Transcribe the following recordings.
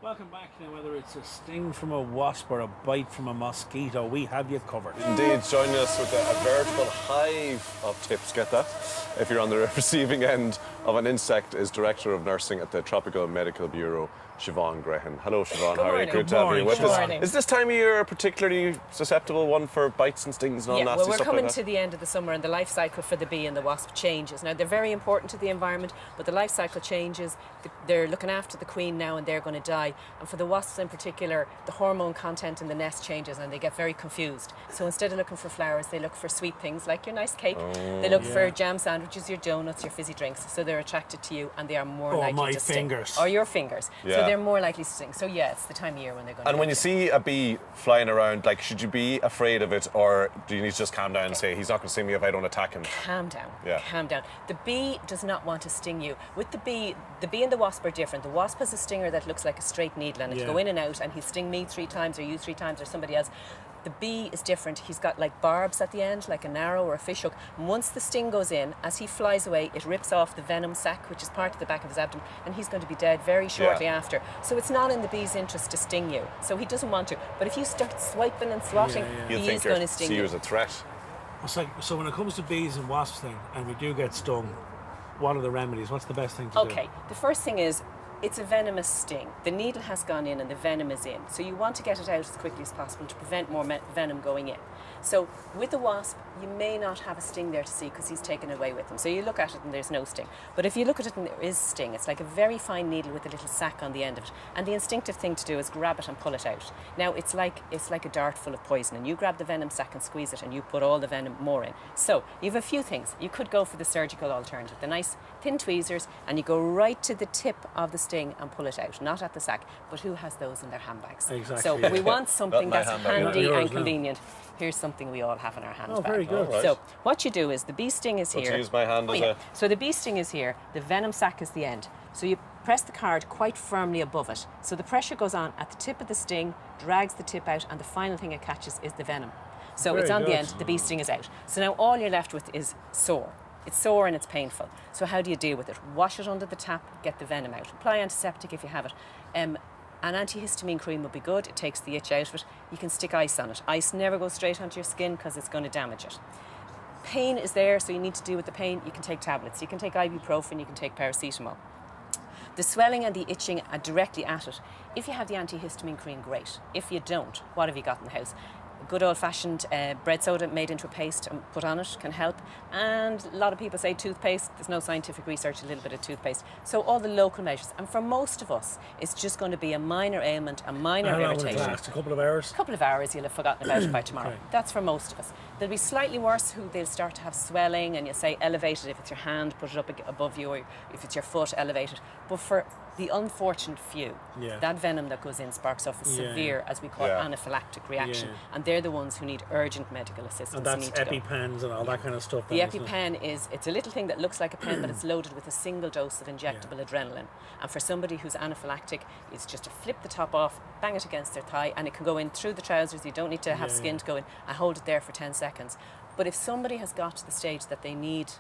Welcome back. Now, whether it's a sting from a wasp or a bite from a mosquito, we have you covered. Indeed, joining us with a veritable hive of tips, get that? If you're on the receiving end of an insect, is Director of Nursing at the Tropical Medical Bureau, Siobhan Grehan. Hello, Siobhan. How are you? Good to have you with us. Is this time of year a particularly susceptible one for bites and stings and all nasty well, we're stuff coming like to the end of the summer and the life cycle for the bee and the wasp changes. Now, they're very important to the environment, but the life cycle changes. They're looking after the queen now and they're going to die. And for the wasps in particular, the hormone content in the nest changes and they get very confused. So instead of looking for flowers, they look for sweet things like your nice cake. They look for jam sandwiches, your donuts, your fizzy drinks. So they're attracted to you and they are more likely to sting. Or your fingers. So they're more likely to sting. So yeah, it's the time of year when they're going to. And when you see a bee flying around, like, should you be afraid of it, or do you need to just calm down and say, he's not going to sting me if I don't attack him? Calm down. Calm down. The bee does not want to sting you. With the bee and the wasp are different. The wasp has a stinger that looks like a straight needle and it'll go in and out and he'll sting me 3 times or you 3 times or somebody else. The bee is different. He's got like barbs at the end, like an arrow or a fish hook. And once the sting goes in, as he flies away, it rips off the venom sac, which is part of the back of his abdomen, and he's going to be dead very shortly after. So it's not in the bee's interest to sting you. So he doesn't want to. But if you start swiping and swatting, he is going to sting you. See you as a threat. It's like, so when it comes to bees and wasps thing, and we do get stung, what are the remedies? What's the best thing to do? Okay, the first thing is, it's a venomous sting. The needle has gone in and the venom is in. So you want to get it out as quickly as possible to prevent more venom going in. So with the wasp, you may not have a sting there to see because he's taken away with him. So you look at it and there's no sting. But if you look at it and there is sting, it's like a very fine needle with a little sac on the end of it. And the instinctive thing to do is grab it and pull it out. Now it's like a dart full of poison, and you grab the venom sac and squeeze it and you put all the venom more in. So you have a few things. You could go for the surgical alternative, the nice thin tweezers, and you go right to the tip of the sting and pull it out, not at the sac. But who has those in their handbags? Exactly. So we want something that's handy and convenient. Here's something we all have in our handbag. Oh, very good. Right. So what you do is the bee sting is here. Let's use my hand as a... So the bee sting is here, the venom sac is the end. So you press the card quite firmly above it. So the pressure goes on at the tip of the sting, drags the tip out, and the final thing it catches is the venom. So it's on the end, the bee sting is out. So now all you're left with is sore. It's sore and it's painful. So how do you deal with it? Wash it under the tap, get the venom out. Apply antiseptic if you have it. An antihistamine cream would be good. It takes the itch out of it. You can stick ice on it. Ice never goes straight onto your skin because it's going to damage it. Pain is there, so you need to deal with the pain. You can take tablets. You can take ibuprofen. You can take paracetamol. The swelling and the itching are directly at it. If you have the antihistamine cream, great. If you don't, what have you got in the house? A good old-fashioned bread soda made into a paste and put on it can help. And a lot of people say toothpaste. There's no scientific research, a little bit of toothpaste. So all the local measures. And for most of us, it's just going to be a minor ailment, a minor irritation. How long will it last? A couple of hours? A couple of hours, you'll have forgotten about it by tomorrow. Okay. That's for most of us. There'll be slightly worse who they'll start to have swelling, and you'll say elevate it. If it's your hand, put it up above you, or if it's your foot, elevate it. But for the unfortunate few, that venom that goes in sparks off a severe, as we call it, anaphylactic reaction. And they're the ones who need urgent medical assistance. And that's EpiPens and all that kind of stuff. The EpiPen it's a little thing that looks like a pen, but it's loaded with a single dose of injectable adrenaline. And for somebody who's anaphylactic, it's just to flip the top off, bang it against their thigh, and it can go in through the trousers. You don't need to have skin to go in. I hold it there for 10 seconds. But if somebody has got to the stage that they need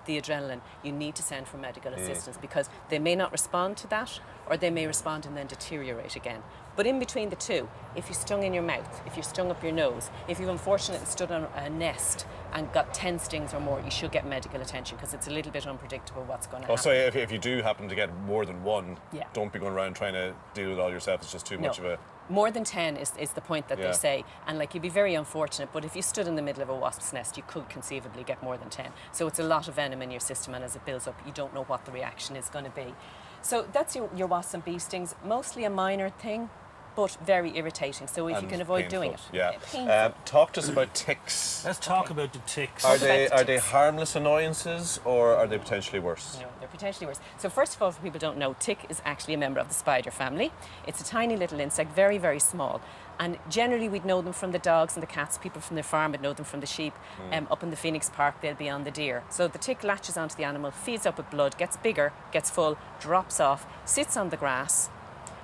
the adrenaline, you need to send for medical assistance because they may not respond to that, or they may respond and then deteriorate again. But in between the two, if you're stung in your mouth, if you're stung up your nose, if you've unfortunately stood on a nest and got 10 stings or more, you should get medical attention because it's a little bit unpredictable what's going to happen. Also, if you do happen to get more than one, don't be going around trying to deal with it all yourself. It's just too much of a... More than 10 is the point that they say. And like, you'd be very unfortunate, but if you stood in the middle of a wasp's nest, you could conceivably get more than 10. So it's a lot of venom in your system, and as it builds up, you don't know what the reaction is going to be. So that's your wasps and bee stings. Mostly a minor thing, but very irritating. So if you can avoid doing it. Talk to us about ticks. Let's talk about the ticks. Are they harmless annoyances, or are they potentially worse? No, they're potentially worse. So first of all, for people who don't know, tick is actually a member of the spider family. It's a tiny little insect, very, very small. And generally we'd know them from the dogs and the cats. People from the farm would know them from the sheep. Up in the Phoenix Park, they'll be on the deer. So the tick latches onto the animal, feeds up with blood, gets bigger, gets full, drops off, sits on the grass,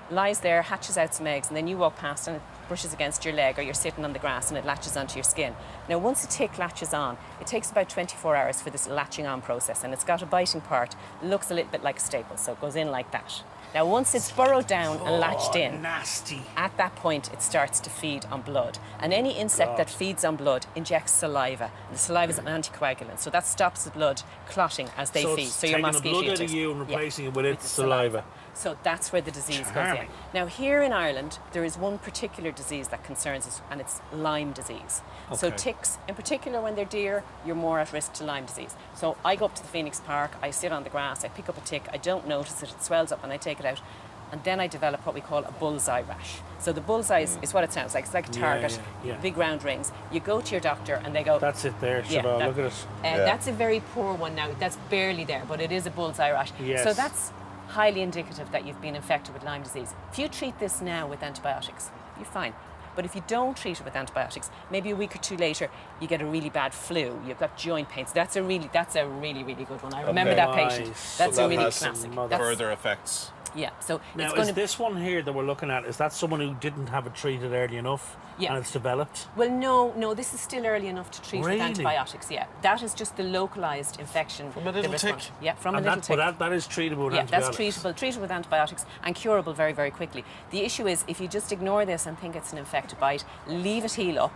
lies there, hatches out some eggs, and then you walk past and brushes against your leg or you're sitting on the grass and it latches onto your skin. Now, once a tick latches on, it takes about 24 hours for this latching on process, and it's got a biting part. It looks a little bit like a staple, so it goes in like that. Now, once it's burrowed down and latched in, nasty. at that point, it starts to feed on blood. And any insect that feeds on blood injects saliva. And the saliva is an anticoagulant, so that stops the blood clotting as they feed. So your mosquito blood out of ticks. you and replacing it with its the saliva. So that's where the disease goes in. Charming. Now, here in Ireland, there is one particular disease that concerns us, and it's Lyme disease. So Okay. ticks, in particular when they're deer, you're more at risk to Lyme disease. So I go up to the Phoenix Park, I sit on the grass, I pick up a tick, I don't notice it, it swells up, and I take it out. And then I develop what we call a bullseye rash. So the bullseye is what it sounds like. It's like a target, yeah. big round rings. You go to your doctor and they go, That's it there, Siobhan. Look at it. That's a very poor one now. That's barely there, but it is a bullseye rash. Yes. So that's highly indicative that you've been infected with Lyme disease. If you treat this now with antibiotics, you're fine. But if you don't treat it with antibiotics, maybe a week or two later, you get a really bad flu. You've got joint pains. That's a really good one. I remember that patient. Nice. That's So a that really has some classic. further effects. Yeah. So Now, it's is going to this one here that we're looking at, is that someone who didn't have it treated early enough Yeah. and it's developed? Well, no, this is still early enough to treat Really? with antibiotics. Yeah, that is just the localized infection. From a little the response. tick? Yeah, from And a little tick. that is treatable with Yeah, antibiotics. that's treated with antibiotics and curable very, very quickly. The issue is if you just ignore this and think it's an infected bite, leave it heal up.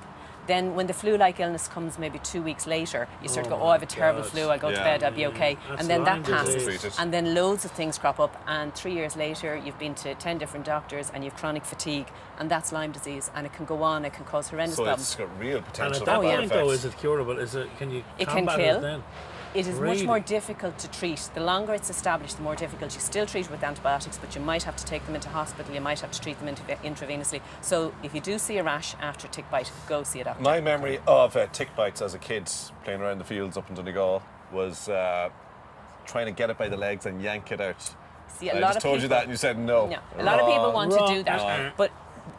Then when the flu-like illness comes maybe 2 weeks later, you start to go, I have a terrible God. flu, I'll go to Yeah. bed, I'll be okay. That's And then Lyme that passes. disease. Treated. And then loads of things crop up. And 3 years later, you've been to 10 different doctors and you've chronic fatigue. And that's Lyme disease. And it can go on, it can cause horrendous So problems. it's got real And potential at that for bad point, though, effects. is it curable? Can you It can combat kill. it then? It is Really? much more difficult to treat. The longer it's established, the more difficult. You still treat it with antibiotics, but you might have to take them into hospital, you might have to treat them intravenously. So if you do see a rash after a tick bite, go see a doctor. My memory of tick bites as a kid playing around the fields up in Donegal was trying to get it by the legs and yank it out. See, I just told you that and you said no. No, a lot of people want to do Wrong. that, Wrong. but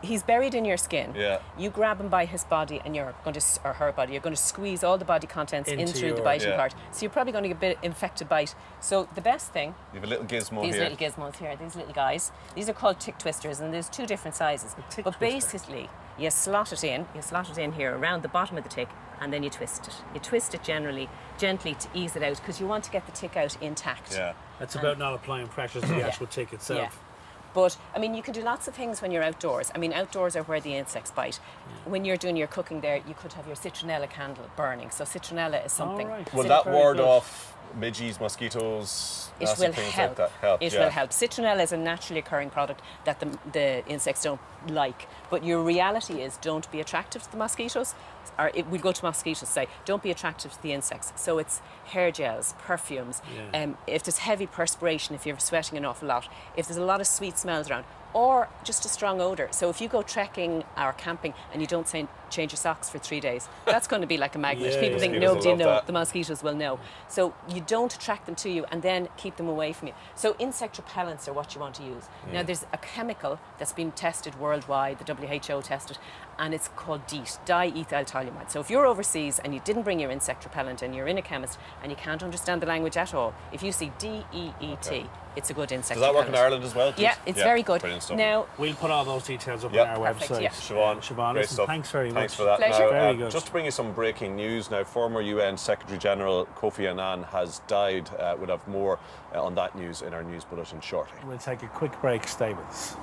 he's buried in your skin. Yeah. You grab him by his body and you're going to, or her body, you're going to squeeze all the body contents in Into through the your- biting Yeah. part. So you're probably going to get a bit infected bite. So the best thing, You have a little gizmo these here. little gizmos here, these little guys, these are called tick twisters, and there's two different sizes. tick But twister. basically, you slot it in here around the bottom of the tick, and then you twist it. You twist it gently to ease it out, because you want to get the tick out intact. Yeah. It's about not applying pressure to the actual tick itself. Yeah. But, I mean, you can do lots of things when you're outdoors. I mean, outdoors are where the insects bite. When you're doing your cooking there, you could have your citronella candle burning. So citronella is something. All right. Will Very that ward good. off midges, mosquitoes, It nasty will things help. like that? It will help. Citronella is a naturally occurring product that the insects don't like. But your reality is don't be attractive to the mosquitoes. Or we go to mosquitoes, say, don't be attractive to the insects. So it's hair gels, perfumes. Yeah. If there's heavy perspiration, if you're sweating an awful lot, if there's a lot of sweet smells around, or just a strong odour. So if you go trekking or camping and you don't change your socks for 3 days, that's going to be like a magnet. Yeah, People yeah. think Mosquitoes will nobody love will know. that. The mosquitoes will know. So you don't attract them to you and then keep them away from you. So insect repellents are what you want to use. Now there's a chemical that's been tested worldwide, the WHO tested, and it's called DEET, diethyltoluamide. So if you're overseas and you didn't bring your insect repellent and you're in a chemist and you can't understand the language at all, if you see DEET, it's a good insect Does that work in repellent. Ireland as well? Yeah, it's very good. Brilliant stuff. Now, We'll put all those details up Yep. on our Perfect, website. yeah. Siobhan, great listen, stuff. thanks very much. Thanks for that. Pleasure. Now, Very good. Just to bring you some breaking news now, former UN Secretary General Kofi Annan has died. We'll have more on that news in our news bulletin shortly. We'll take a quick break. Stay with us.